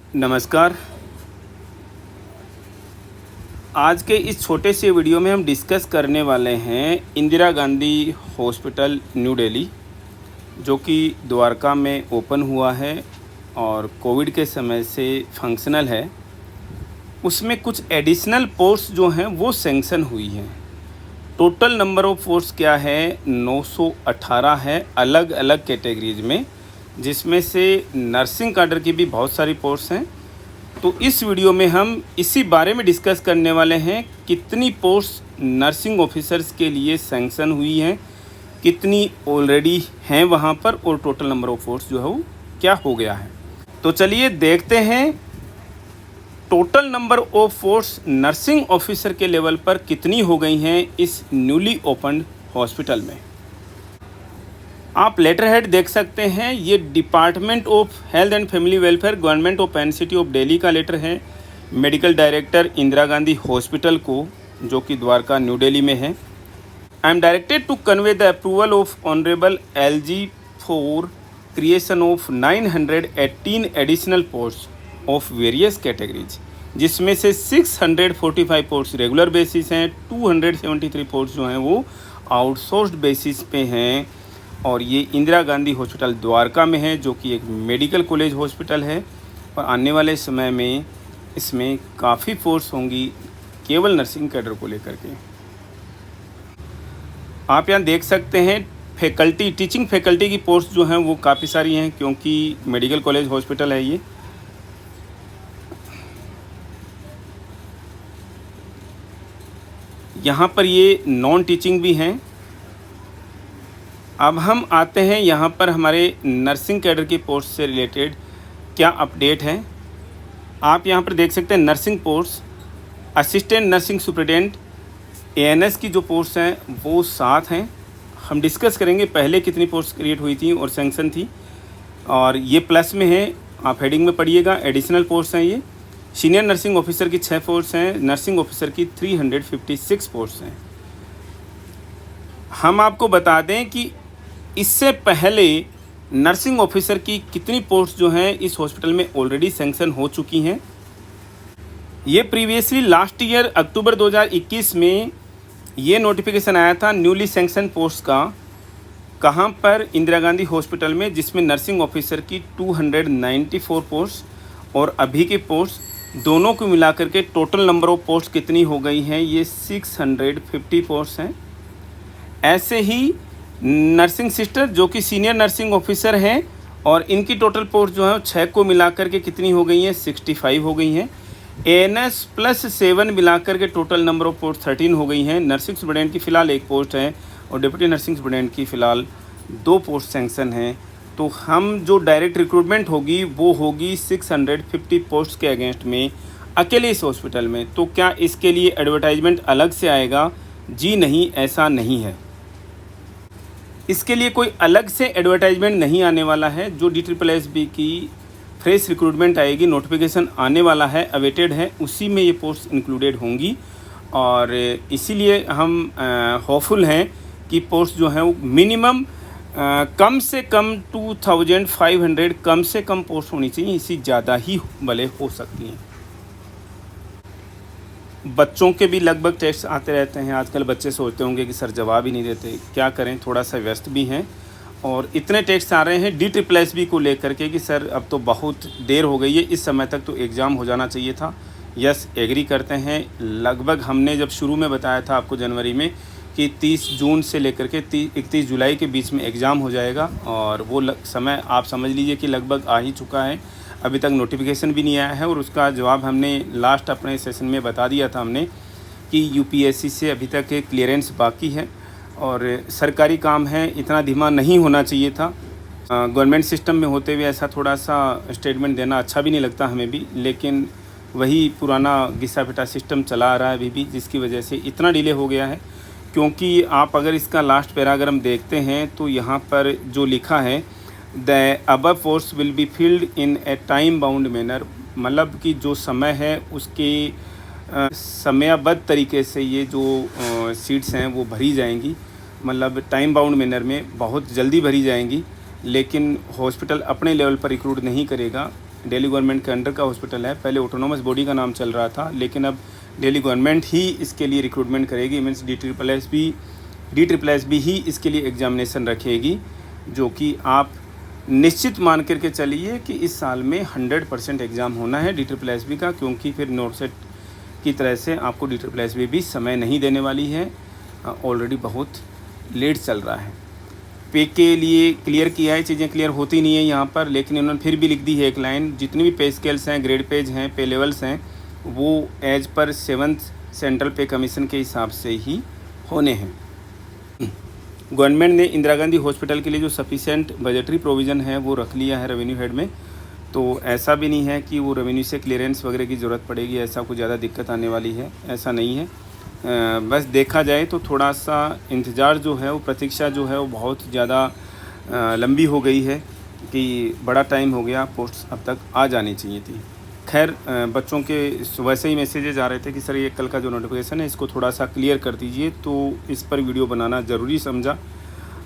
नमस्कार। आज के इस छोटे से वीडियो में हम डिस्कस करने वाले हैं इंदिरा गांधी हॉस्पिटल न्यू दिल्ली, जो कि द्वारका में ओपन हुआ है और कोविड के समय से फंक्शनल है। उसमें कुछ एडिशनल पोस्ट्स जो हैं वो सैंक्शन हुई हैं। टोटल नंबर ऑफ़ पोस्ट्स क्या है, 918 है अलग अलग कैटेगरीज में, जिसमें से नर्सिंग कैडर की भी बहुत सारी पोस्ट्स हैं। तो इस वीडियो में हम इसी बारे में डिस्कस करने वाले हैं, कितनी पोस्ट नर्सिंग ऑफिसर्स के लिए सैंक्शन हुई हैं, कितनी ऑलरेडी हैं वहाँ पर, और टोटल नंबर ऑफ़ पोस्ट जो है वो क्या हो गया है। तो चलिए देखते हैं total number of post nursing officer के लेवल पर कितनी हो गई हैं इस न्यूली ओपन्ड हॉस्पिटल में। आप लेटर हेड देख सकते हैं, ये department of health and family welfare government of NCT of Delhi का लेटर है medical director Indira Gandhi hospital को, जो कि द्वारका न्यू दिल्ली में है। I am directed to convey the approval of honourable LG for creation of 918 additional post of various categories, जिसमें से 645 post regular basis हैं, 273 पोस्ट जो हैं वो आउटसोर्स्ड बेसिस पे हैं। और ये इंदिरा गांधी हॉस्पिटल द्वारका में है, जो कि एक मेडिकल कॉलेज हॉस्पिटल है, और आने वाले समय में इसमें काफ़ी फोर्स होंगी केवल नर्सिंग कैडर को लेकर के। आप यहाँ देख सकते हैं फैकल्टी, टीचिंग फैकल्टी की पोस्ट जो हैं वो काफ़ी सारी हैं, क्योंकि मेडिकल कॉलेज हॉस्पिटल है ये। यहाँ पर ये नॉन टीचिंग भी हैं। अब हम आते हैं यहाँ पर हमारे नर्सिंग कैडर की पोस्ट से रिलेटेड क्या अपडेट है। आप यहाँ पर देख सकते हैं nursing post, assistant nursing superintendent ANS की जो पोस्ट हैं वो 7 हैं। हम डिस्कस करेंगे पहले कितनी पोस्ट क्रिएट हुई थी और सैंक्शन थी, और ये प्लस में है, आप हेडिंग में पढ़िएगा। एडिशनल पोस्ट हैं ये। सीनियर नर्सिंग ऑफिसर की 6 पोस्ट हैं, नर्सिंग ऑफिसर की 356 पोस्ट हैं। हम आपको बता दें कि इससे पहले नर्सिंग ऑफिसर की कितनी पोस्ट जो हैं इस हॉस्पिटल में ऑलरेडी सैंक्शन हो चुकी हैं। ये प्रीवियसली लास्ट ईयर अक्टूबर 2021 में ये नोटिफिकेशन आया था न्यूली सैंक्शन पोस्ट का, कहाँ पर, इंदिरा गांधी हॉस्पिटल में, जिसमें नर्सिंग ऑफिसर की 294 पोस्ट और अभी की पोस्ट दोनों को मिलाकर के टोटल नंबर ऑफ पोस्ट कितनी हो गई हैं, ये 650 पोस्ट हैं। ऐसे ही नर्सिंग सिस्टर जो कि सीनियर नर्सिंग ऑफिसर हैं, और इनकी टोटल पोस्ट जो है 6 को मिलाकर के कितनी हो गई हैं, 65 हो गई हैं। ANS प्लस 7 मिलाकर के टोटल नंबर ऑफ पोस्ट 13 हो गई हैं। नर्सिंग सुपरिटेंडेंट की फ़िलहाल 1 पोस्ट है, और डिप्टी नर्सिंग सुपरिटेंडेंट की फ़िलहाल 2 पोस्ट सैंक्शन हैं। तो हम जो डायरेक्ट रिक्रूटमेंट होगी वो होगी 650 पोस्ट के अगेंस्ट में अकेले इस हॉस्पिटल में। तो क्या इसके लिए एडवर्टाइजमेंट अलग से आएगा? जी नहीं, ऐसा नहीं है। इसके लिए कोई अलग से एडवर्टाइजमेंट नहीं आने वाला है। जो DSSB की फ्रेश रिक्रूटमेंट आएगी, नोटिफिकेशन आने वाला है, अवेटेड है, उसी में ये पोस्ट इंक्लूडेड होंगी। और इसीलिए हम होपफुल हैं कि पोस्ट जो है वो मिनिमम कम से कम 2500 कम से कम पोस्ट होनी चाहिए, इससे ज़्यादा ही भले हो सकती हैं। बच्चों के भी लगभग टेस्ट आते रहते हैं। आजकल बच्चे सोचते होंगे कि सर जवाब ही नहीं देते, क्या करें, थोड़ा सा व्यस्त भी हैं, और इतने टेस्ट आ रहे हैं DSSB को लेकर के कि सर अब तो बहुत देर हो गई है, इस समय तक तो एग्ज़ाम हो जाना चाहिए था। यस, एग्री करते हैं। लगभग हमने जब शुरू में बताया था आपको जनवरी में कि 30 जून से लेकर के 31 जुलाई के बीच में एग्ज़ाम हो जाएगा, और वो समय आप समझ लीजिए कि लगभग आ ही चुका है। अभी तक नोटिफिकेशन भी नहीं आया है, और उसका जवाब हमने लास्ट अपने सेशन में बता दिया था हमने कि UPSC से अभी तक क्लियरेंस बाकी है, और सरकारी काम है, इतना धीमा नहीं होना चाहिए था। गवर्नमेंट सिस्टम में होते हुए ऐसा थोड़ा सा स्टेटमेंट देना अच्छा भी नहीं लगता हमें भी, लेकिन वही पुराना घिसा पिटा सिस्टम चला आ रहा है अभी भी, जिसकी वजह से इतना डिले हो गया है। क्योंकि आप अगर इसका लास्ट पैरा अगर हम देखते हैं तो यहाँ पर जो लिखा है, the above post will be filled in A time bound manner, मतलब कि जो समय है उसके समयबद्ध तरीके से ये जो सीट्स हैं वो भरी जाएंगी, मतलब टाइम बाउंड मैनर में बहुत जल्दी भरी जाएंगी। लेकिन हॉस्पिटल अपने लेवल पर रिक्रूट नहीं करेगा, दिल्ली गवर्नमेंट के अंडर का हॉस्पिटल है। पहले ऑटोनोमस बॉडी का नाम चल रहा था, लेकिन अब दिल्ली गवर्नमेंट ही इसके लिए रिक्रूटमेंट करेगी। मीन्स DSSB ही इसके लिए एग्जामिनेशन रखेगी, जो कि आप निश्चित मान करके चलिए कि इस साल में 100% एग्ज़ाम होना है DSSB का, क्योंकि फिर नोटसेट की तरह से आपको DSSB भी समय नहीं देने वाली है। ऑलरेडी बहुत लेट चल रहा है। पे के लिए क्लियर किया है, चीज़ें क्लियर होती नहीं है यहाँ पर, लेकिन उन्होंने फिर भी लिख दी है एक लाइन, जितनी भी पे स्केल्स हैं, ग्रेड पेज हैं, पे लेवल्स हैं, वो एज पर 7th सेंट्रल पे कमीशन के हिसाब से ही होने हैं। गवर्नमेंट ने इंदिरा गांधी हॉस्पिटल के लिए जो सफिशेंट बजटरी प्रोविज़न है वो रख लिया है रेवेन्यू हेड में, तो ऐसा भी नहीं है कि वो रेवेन्यू से क्लियरेंस वगैरह की ज़रूरत पड़ेगी, ऐसा कुछ ज़्यादा दिक्कत आने वाली है, ऐसा नहीं है। बस देखा जाए तो थोड़ा सा इंतज़ार जो है वो, प्रतीक्षा जो है वो बहुत ज़्यादा लंबी हो गई है कि बड़ा टाइम हो गया, पोस्ट अब तक आ जानी चाहिए थी। खैर, बच्चों के वैसे ही मैसेजेज आ रहे थे कि सर ये कल का जो नोटिफिकेशन है इसको थोड़ा सा क्लियर कर दीजिए, तो इस पर वीडियो बनाना ज़रूरी समझा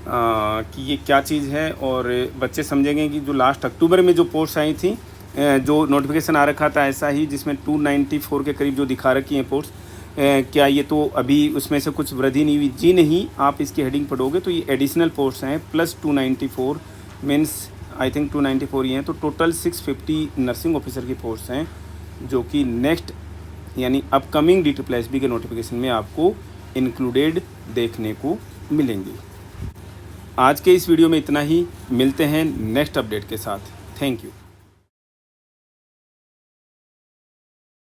कि ये क्या चीज़ है, और बच्चे समझेंगे कि जो लास्ट अक्टूबर में जो पोस्ट आई थी, जो नोटिफिकेशन आ रखा था ऐसा ही, जिसमें 294 के करीब जो दिखा रखी हैं पोस्ट, क्या ये तो अभी उसमें से कुछ वृद्धि नहीं हुई? जी नहीं, आप इसकी हेडिंग पढ़ोगे तो ये एडिशनल पोस्ट हैं प्लस 294, मीन्स आई थिंक 294 ही हैं, तो टोटल 650 नर्सिंग ऑफिसर की पोस्ट हैं, जो कि नेक्स्ट यानी अपकमिंग DSSB के नोटिफिकेशन में आपको इंक्लूडेड देखने को मिलेंगी। आज के इस वीडियो में इतना ही, मिलते हैं नेक्स्ट अपडेट के साथ। Thank you.